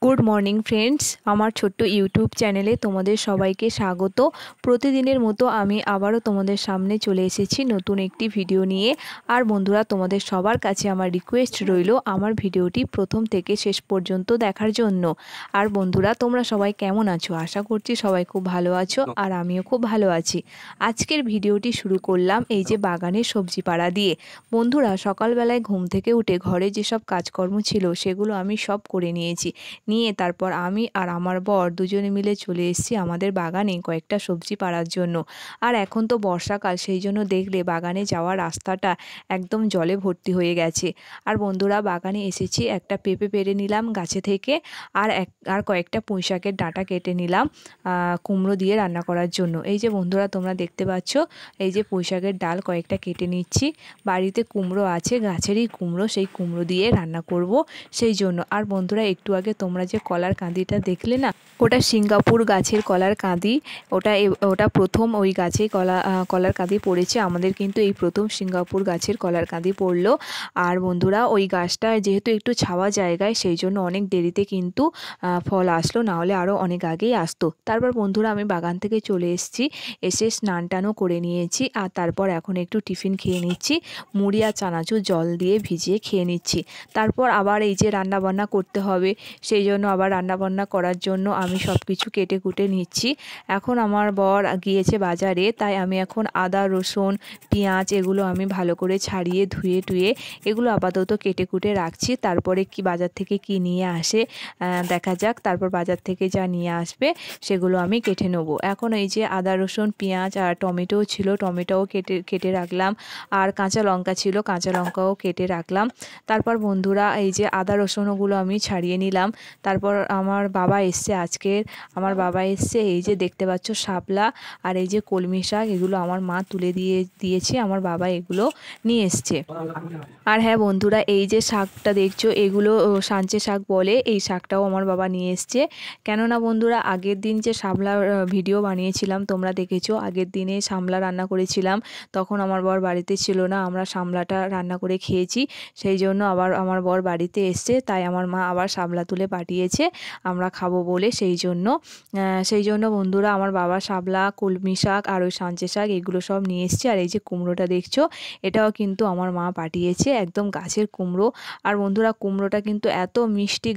Good morning friends, আমার ছোট্ট YouTube চ্যানেলে তোমাদের সবাইকে স্বাগত। প্রতিদিনের মতো আমি আবারও তোমাদের সামনে চলে এসেছি নতুন একটি ভিডিও নিয়ে। আর বন্ধুরা, তোমাদের সবার কাছে আমার রিকোয়েস্ট রইল আমার ভিডিওটি প্রথম থেকে শেষ পর্যন্ত দেখার জন্য। আর বন্ধুরা, তোমরা সবাই কেমন আছো? আশা করছি সবাই খুব ভালো আছো, আর আমিও খুব ভালো আছি। আজকের ভিডিওটি শুরু করলাম এই যে বাগানের সবজি পাড়া দিয়ে। বন্ধুরা, সকালবেলায় ঘুম থেকে উঠে ঘরে যেসব কাজকর্ম ছিল সেগুলো আমি সব করে নিয়েছি। নিয়ে তারপর আমি আর আমার বর দুজনে মিলে চলে এসেছি আমাদের বাগানে কয়েকটা সবজি পাড়ার জন্য। আর এখন তো বর্ষাকাল, সেই জন্য দেখলে বাগানে যাওয়ার রাস্তাটা একদম জলে ভর্তি হয়ে গেছে। আর বন্ধুরা, বাগানে এসেছি, একটা পেঁপে পেড়ে নিলাম গাছে থেকে, আর কয়েকটা পুঁই শাকের ডাঁটা কেটে নিলাম কুমড়ো দিয়ে রান্না করার জন্য। এই যে বন্ধুরা, তোমরা দেখতে পাচ্ছ, এই যে পুঁই শাকের ডাল কয়েকটা কেটে নিচ্ছি। বাড়িতে কুমড়ো আছে, গাছেরই কুমড়ো, সেই কুমড়ো দিয়ে রান্না করব সেই জন্য। আর বন্ধুরা, একটু আগে তোমরা যে কলার কাঁদিটা দেখলে না, ওটা সিঙ্গাপুর গাছের কলার কাঁদি। ওটা প্রথম ওই গাছেই কলার কাঁদি পড়েছে আমাদের, কিন্তু এই প্রথম সিঙ্গাপুর গাছের কলার কাঁদি পড়লো। আর বন্ধুরা, ওই গাছটা যেহেতু একটু ছাওয়া জায়গায়, সেই জন্য অনেক দেরিতে কিন্তু ফল আসলো, না হলে আরও অনেক আগেই আসতো। তারপর বন্ধুরা, আমি বাগান থেকে চলে এসেছি, এসে স্নান টানও করে নিয়েছি। আর তারপর এখন একটু টিফিন খেয়ে নিচ্ছি, মুড়ি আর চানাচুর জল দিয়ে ভিজিয়ে খেয়ে নিচ্ছি। তারপর আবার এই যে রান্না বান্না করতে হবে, সেই জন্য আবার রান্নাবান্না করার জন্য আমি সব কিছু কেটে কুটে নিচ্ছি। এখন আমার বর গিয়েছে বাজারে, তাই আমি এখন আদা, রসুন, পেঁয়াজ এগুলো আমি ভালো করে ছাড়িয়ে ধুয়ে টুয়ে এগুলো আপাতত কেটে কুটে রাখছি। তারপরে কি বাজার থেকে কি নিয়ে আসে দেখা যাক। তারপর বাজার থেকে যা নিয়ে আসবে সেগুলো আমি কেটে নেবো। এখন এই যে আদা, রসুন, পেঁয়াজ আর টমেটোও ছিল, টমেটোও কেটে রাখলাম। আর কাঁচা লঙ্কা ছিল, কাঁচা লঙ্কাও কেটে রাখলাম। তারপর বন্ধুরা, এই যে আদা রসুনগুলো আমি ছাড়িয়ে নিলাম। তারপর আমার বাবা এসছে, এই যে দেখতে পাচ্ছ শাপলা আর এই যে কলমি শাক, এগুলো আমার মা তুলে দিয়েছে, আমার বাবা এগুলো নিয়ে এসছে। আর হ্যাঁ বন্ধুরা, এই যে শাকটা দেখছো, এগুলো সাঞ্চে শাক বলে, এই শাকটাও আমার বাবা নিয়ে এসছে। কেননা বন্ধুরা, আগের দিন যে শাপলার ভিডিও বানিয়েছিলাম তোমরা দেখেছো, আগের দিনে শাপলা রান্না করেছিলাম, তখন আমার বর বাড়িতে ছিল না, আমরা শাপলাটা রান্না করে খেয়েছি। সেই জন্য আবার আমার বর বাড়িতে এসছে, তাই আমার মা আবার শাপলা তুলে পাঠিয়েছে আমরা খাবো বলে। সেই জন্য বন্ধুরা, আমার বাবা শাপলা, কলমি শাক আর ওই সাঞ্চে শাক এগুলো সব নিয়ে এসছে। আর এই যে কুমড়োটা দেখছো, এটাও কিন্তু আমার মা পাঠিয়েছে, একদম গাছের কুমড়ো। আর বন্ধুরা, কুমড়োটা কিন্তু এত মিষ্টি,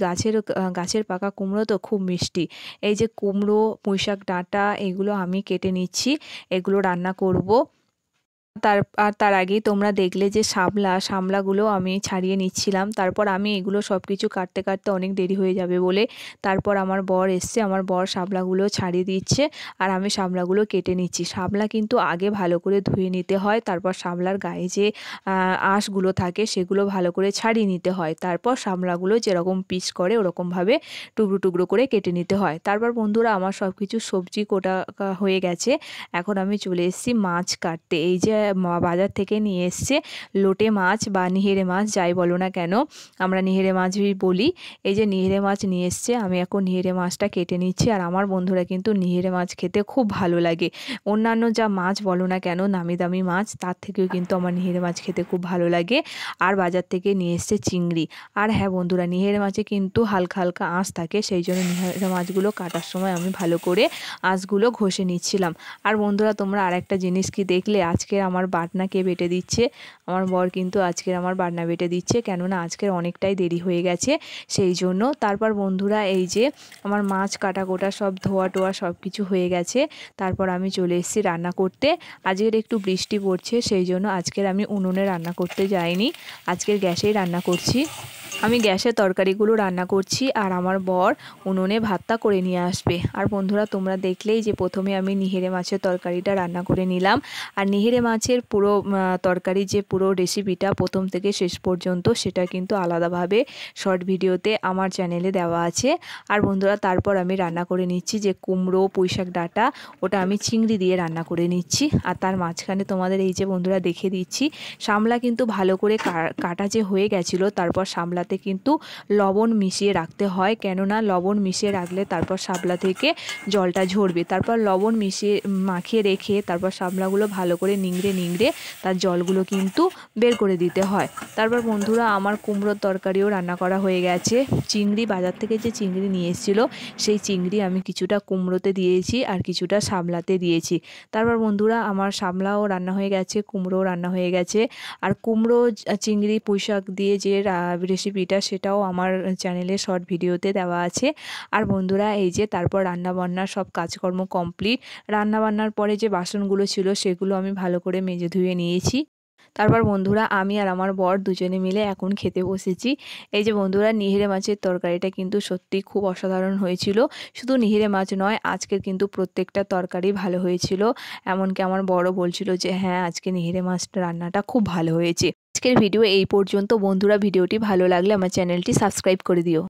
গাছের পাকা কুমড়ো তো খুব মিষ্টি। এই যে কুমড়ো, পুঁইশাক ডাঁটা এগুলো আমি কেটে নিচ্ছি, এগুলো রান্না করব। তার আগেই তোমরা দেখলে যে শামলাগুলো আমি ছাড়িয়ে নিচ্ছিলাম। তারপর আমি এগুলো সব কিছু কাটতে কাটতে অনেক দেরি হয়ে যাবে বলে তারপর আমার বর এসছে, আমার বর শামলাগুলো ছাড়িয়ে দিচ্ছে, আর আমি শামলাগুলো কেটে নিচ্ছি। শামলা কিন্তু আগে ভালো করে ধুয়ে নিতে হয়, তারপর শামলার গায়ে যে আঁশগুলো থাকে সেগুলো ভালো করে ছাড়িয়ে নিতে হয়। তারপর শামলাগুলো যেরকম পিস করে ওরকমভাবে টুকরো টুকরো করে কেটে নিতে হয়। তারপর বন্ধুরা, আমার সব কিছু সবজি কোটা হয়ে গেছে। এখন আমি চলে এসেছি মাছ কাটতে। এই যে বাজার থেকে নিয়ে এসছে লোটে মাছ বা নিহেরে মাছ, যাই বলো না কেন, আমরা নিহেরে মাছই বলি। এই যে নিহেরে মাছ নিয়ে এসছে, আমি এখন নিহেরে মাছটা কেটে নিচ্ছি। আর আমার বন্ধুরা কিন্তু নিহেরে মাছ খেতে খুব ভালো লাগে। অন্যান্য যা মাছ বলো না কেন, নামি দামি মাছ, তার থেকেও কিন্তু আমার নিহেরে মাছ খেতে খুব ভালো লাগে। আর বাজার থেকে নিয়ে এসছে চিংড়ি। আর হ্যাঁ বন্ধুরা, নিহেরে মাছে কিন্তু হালকা হালকা আঁশ থাকে, সেই জন্য নিহেরে মাছগুলো কাটার সময় আমি ভালো করে আঁশগুলো ঘষে নিচ্ছিলাম। আর বন্ধুরা, তোমরা আর একটা জিনিস কি দেখলে, আজকের আমার বাটনা কে বেটে দিচ্ছে? আমার বর কিন্তু আজকের আমার বাটনা বেটে দিচ্ছে, কেননা আজকের অনেকটাই দেরি হয়ে গেছে সেই জন্য। তারপর বন্ধুরা, এই যে আমার মাছ কাটা কোটা সব ধোয়া টোয়া সব কিছু হয়ে গেছে। তারপর আমি চলে এসেছি রান্না করতে। আজকের একটু বৃষ্টি পড়ছে, সেই জন্য আজকের আমি উনুনে রান্না করতে যাইনি, আজকের গ্যাসেই রান্না করছি। আমি গ্যাসে তরকারিগুলো রান্না করছি, আর আমার বর উনুনে ভাতটা করে নিয়ে আসবে। আর বন্ধুরা, তোমরা দেখলেই যে প্রথমে আমি নিহেরে মাছের তরকারিটা রান্না করে নিলাম। আর নিহেরে মাছের পুরো তরকারি যে পুরো রেসিপিটা প্রথম থেকে শেষ পর্যন্ত, সেটা কিন্তু আলাদাভাবে শর্ট ভিডিওতে আমার চ্যানেলে দেওয়া আছে। আর বন্ধুরা, তারপর আমি রান্না করে নিচ্ছি যে কুমড়ো, পুঁইশাক ডাঁটা, ওটা আমি চিংড়ি দিয়ে রান্না করে নিচ্ছি। আর তার মাঝখানে তোমাদের এই যে বন্ধুরা দেখে দিচ্ছি, শামলা কিন্তু ভালো করে কাটা যে হয়ে গেছিলো, তারপর শামলাতে সাথে কিন্তু লবণ মিশিয়ে রাখতে হয়, কেননা লবণ মিশিয়ে রাখলে তারপর শাপলা থেকে জলটা ঝরবে। তারপর লবণ মিশিয়ে মাখিয়ে রেখে তারপর শাপলাগুলো ভালো করে নিংড়ে নিংড়ে তার জলগুলো কিন্তু বের করে দিতে হয়। তারপর বন্ধুরা আমার কুমড়োর তরকারিও রান্না করা হয়ে গেছে। চিংড়ি বাজার থেকে যে চিংড়ি নিয়ে এসেছিলো সেই চিংড়ি আমি কিছুটা কুমড়োতে দিয়েছি আর কিছুটা শাপলাতে দিয়েছি। তারপর বন্ধুরা আমার শাপলাও রান্না হয়ে গেছে, কুমড়োও রান্না হয়ে গেছে। আর কুমড়ো চিংড়ি পুঁই শাক দিয়ে যে রেসিপিটা সেটাও আমার চ্যানেলে শর্ট ভিডিওতে দেওয়া আছে। আর বন্ধুরা এই যে তারপর রান্নাবান্নার সব কাজকর্ম কমপ্লিট। রান্নাবান্নার পরে যে বাসনগুলো ছিল সেগুলো আমি ভালো করে মেজে ধুয়ে নিয়েছি। তারপর বন্ধুরা আমি আর আমার বর দুজনে মিলে এখন খেতে বসেছি। এই যে বন্ধুরা নিহিরে মাছের তরকারিটা কিন্তু সত্যিই খুব অসাধারণ হয়েছিল। শুধু নিহিরে মাছ নয়, আজকের কিন্তু প্রত্যেকটা তরকারি ভালো হয়েছিল। এমনকি আমার বরও বলছিল যে হ্যাঁ, আজকে নিহিরে মাছটা রান্নাটা খুব ভালো হয়েছে। আজকের ভিডিও এই পর্যন্ত। বন্ধুরা ভিডিওটি ভালো লাগলে আমার চ্যানেলটি সাবস্ক্রাইব করে দিও।